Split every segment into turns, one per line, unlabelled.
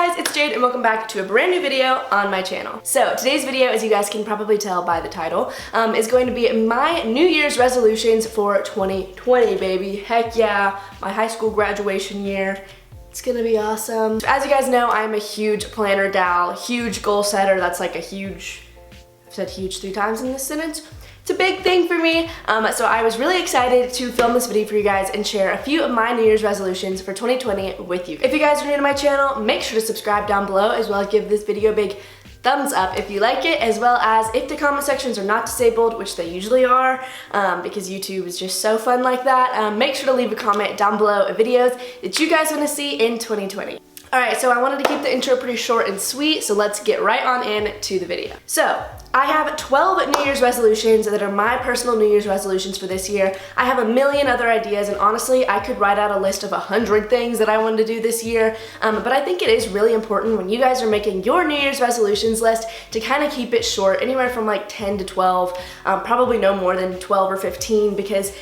guys, it's Jade and welcome back to a brand new video on my channel. So today's video, as you guys can probably tell by the title, is going to be my New Year's resolutions for 2020, baby. Heck yeah, my high school graduation year. It's gonna be awesome. As you guys know, I'm a huge planner gal, huge goal setter. That's like a huge, I've said huge 3 times in this sentence. It's a big thing for me, so I was really excited to film this video for you guys and share a few of my New Year's resolutions for 2020 with you. If you guys are new to my channel, make sure to subscribe down below, as well as give this video a big thumbs up if you like it, as well as if the comment sections are not disabled, which they usually are, because YouTube is just so fun like that. Make sure to leave a comment down below of videos that you guys want to see in 2020. Alright, so I wanted to keep the intro pretty short and sweet, so let's get right on into the video. So, I have 12 New Year's resolutions that are my personal New Year's resolutions for this year. I have a million other ideas, and honestly, I could write out a list of 100 things that I wanted to do this year, but I think it is really important when you guys are making your New Year's resolutions list to kind of keep it short, anywhere from like 10 to 12, probably no more than 12 or 15, because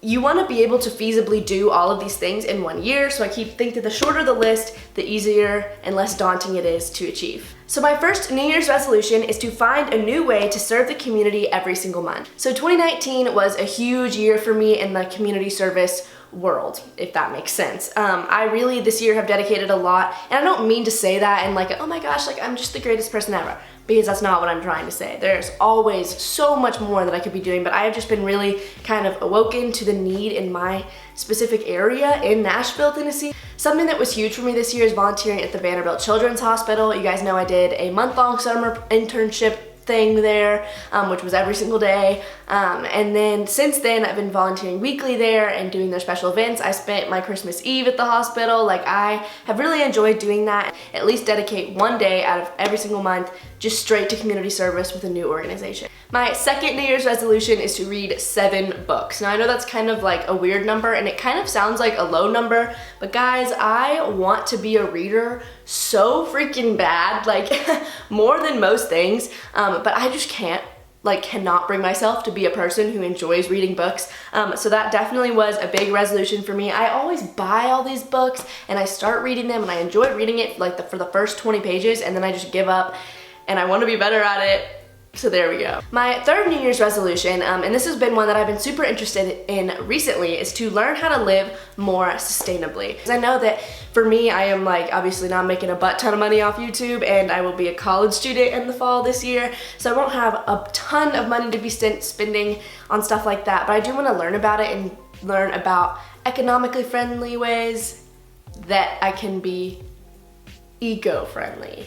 you want to be able to feasibly do all of these things in one year, so I think that the shorter the list, the easier and less daunting it is to achieve. So my first New Year's resolution is to find a new way to serve the community every single month. So 2019 was a huge year for me in the community service world, if that makes sense. I really this year have dedicated a lot, and I don't mean to say that and like, oh my gosh, like I'm just the greatest person ever, because that's not what I'm trying to say. There's always so much more that I could be doing, but I have just been really kind of awoken to the need in my specific area in Nashville, Tennessee. Something that was huge for me this year is volunteering at the Vanderbilt Children's Hospital. You guys know I did a month-long summer internship thing there, which was every single day, and then since then I've been volunteering weekly there and doing their special events. I spent my Christmas Eve at the hospital. Like, I have really enjoyed doing that. At least dedicate one day out of every single month just straight to community service with a new organization. My second New Year's resolution is to read 7 books. Now I know that's kind of like a weird number and it kind of sounds like a low number, but guys, I want to be a reader so freaking bad, like more than most things, but I just cannot bring myself to be a person who enjoys reading books. So that definitely was a big resolution for me. I always buy all these books and I start reading them and I enjoy reading it like for the first 20 pages, and then I just give up and I want to be better at it. So there we go. My third New Year's resolution, and this has been one that I've been super interested in recently, is to learn how to live more sustainably. Because I know that for me, I am like obviously not making a butt ton of money off YouTube, and I will be a college student in the fall this year, so I won't have a ton of money to be spending on stuff like that, but I do want to learn about it and learn about economically friendly ways that I can be eco-friendly.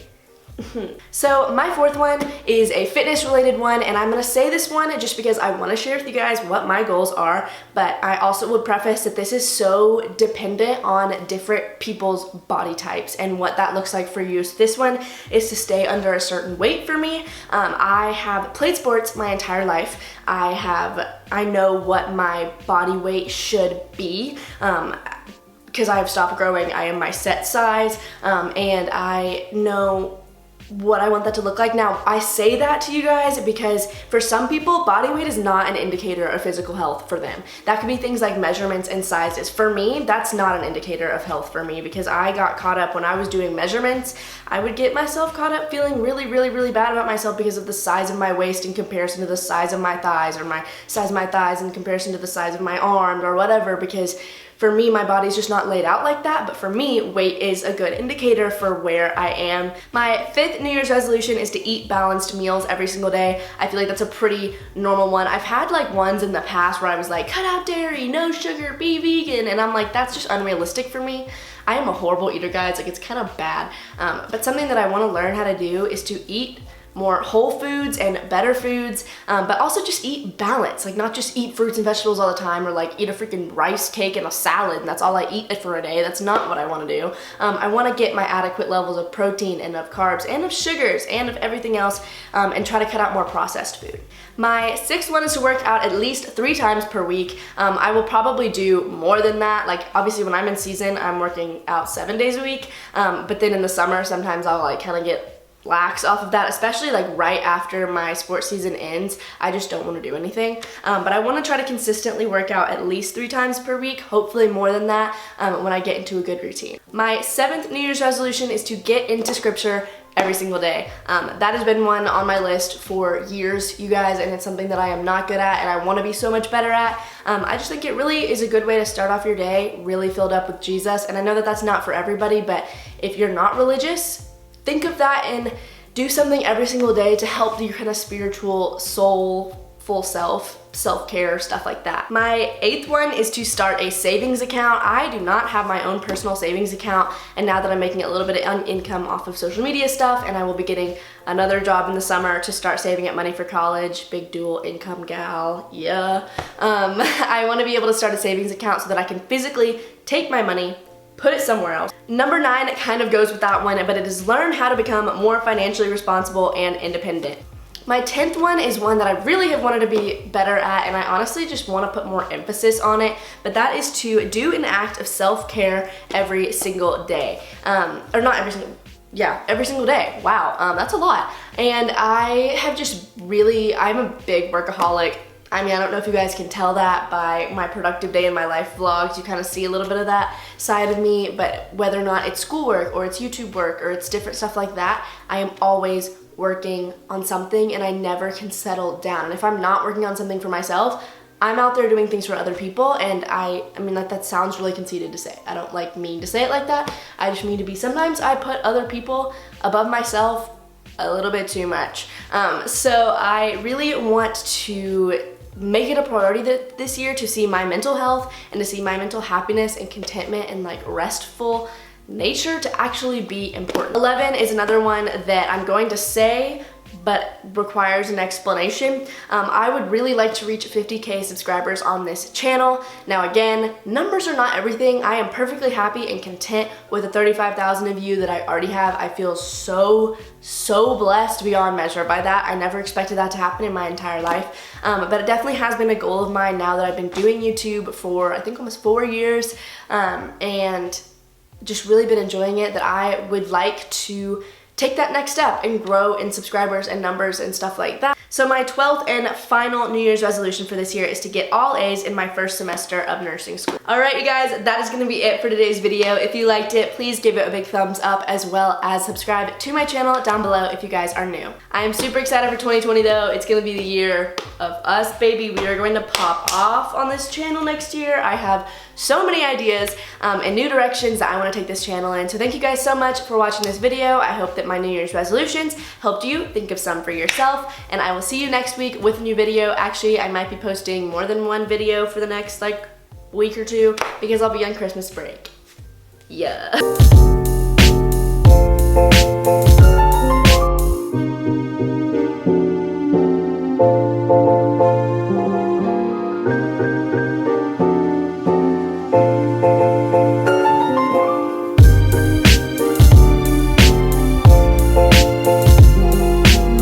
So my fourth one is a fitness related one, and I'm gonna say this one just because I want to share with you guys what my goals are, but I also would preface that this is so dependent on different people's body types and what that looks like for you. So this one is to stay under a certain weight for me. I have played sports my entire life. I know what my body weight should be. Because I have stopped growing, I am my set size, and I know what I want that to look like. Now, I say that to you guys because for some people, body weight is not an indicator of physical health for them. That could be things like measurements and sizes. For me, that's not an indicator of health for me, because I got caught up when I was doing measurements. I would get myself caught up feeling really bad about myself because of the size of my waist in comparison to the size of my thighs, or my size of my thighs in comparison to the size of my arms, or whatever, because for me, my body's just not laid out like that, but for me, weight is a good indicator for where I am. My fifth New Year's resolution is to eat balanced meals every single day. I feel like that's a pretty normal one. I've had like ones in the past where I was like, cut out dairy, no sugar, be vegan, and I'm like, that's just unrealistic for me. I am a horrible eater, guys, like it's kind of bad, but something that I want to learn how to do is to eat more whole foods and better foods, but also just eat balance. Like, not just eat fruits and vegetables all the time, or like eat a freaking rice cake and a salad and that's all I eat for a day. That's not what I want to do. I want to get my adequate levels of protein and of carbs and of sugars and of everything else, and try to cut out more processed food. My sixth one is to work out at least 3 times per week. I will probably do more than that. Like, obviously when I'm in season, I'm working out 7 days a week, but then in the summer, sometimes I'll like kind of get lax off of that, especially like right after my sports season ends. I just don't want to do anything. But I want to try to consistently work out at least 3 times per week, hopefully more than that when I get into a good routine. My 7th New Year's resolution is to get into scripture every single day. That has been one on my list for years, you guys, and it's something that I am not good at and I want to be so much better at. I just think it really is a good way to start off your day really filled up with Jesus. And I know that that's not for everybody, but if you're not religious, think of that and do something every single day to help your kind of spiritual, soulful self-care, stuff like that. My 8th one is to start a savings account. I do not have my own personal savings account, and now that I'm making a little bit of income off of social media stuff, and I will be getting another job in the summer to start saving up money for college, big dual income gal, yeah. I want to be able to start a savings account so that I can physically take my money, put it somewhere else. Number 9 kind of goes with that one, but it is learn how to become more financially responsible and independent. My 10th one is one that I really have wanted to be better at, and I honestly just want to put more emphasis on it, but that is to do an act of self-care every single day. Or not every single, yeah, every single day. Wow, that's a lot. And I have just really, I'm a big workaholic. I mean, I don't know if you guys can tell that by my productive day in my life vlogs. You kind of see a little bit of that side of me, but whether or not it's schoolwork or it's YouTube work or it's different stuff like that, I am always working on something and I never can settle down. And if I'm not working on something for myself, I'm out there doing things for other people, and I mean, like, that sounds really conceited to say. I don't like mean to say it like that. I just mean to be, sometimes I put other people above myself a little bit too much. So I really want to make it a priority this year to see my mental health and to see my mental happiness and contentment and like restful nature to actually be important. 11 is another one that I'm going to say but requires an explanation. I would really like to reach 50K subscribers on this channel. Now again, numbers are not everything. I am perfectly happy and content with the 35,000 of you that I already have. I feel so blessed beyond measure by that. I never expected that to happen in my entire life. But it definitely has been a goal of mine now that I've been doing YouTube for I think almost 4 years and just really been enjoying it, that I would like to take that next step and grow in subscribers and numbers and stuff like that. So my 12th and final New Year's resolution for this year is to get all A's in my first semester of nursing school. Alright, you guys, that is gonna be it for today's video. If you liked it, please give it a big thumbs up, as well as subscribe to my channel down below if you guys are new. I am super excited for 2020 though. It's gonna be the year of us, baby. We are going to pop off on this channel next year. I have so many ideas and new directions that I want to take this channel in. So thank you guys so much for watching this video. I hope that my New Year's resolutions helped you think of some for yourself, and I will see you next week with a new video. Actually, I might be posting more than one video for the next like week or two because I'll be on Christmas break. Yeah.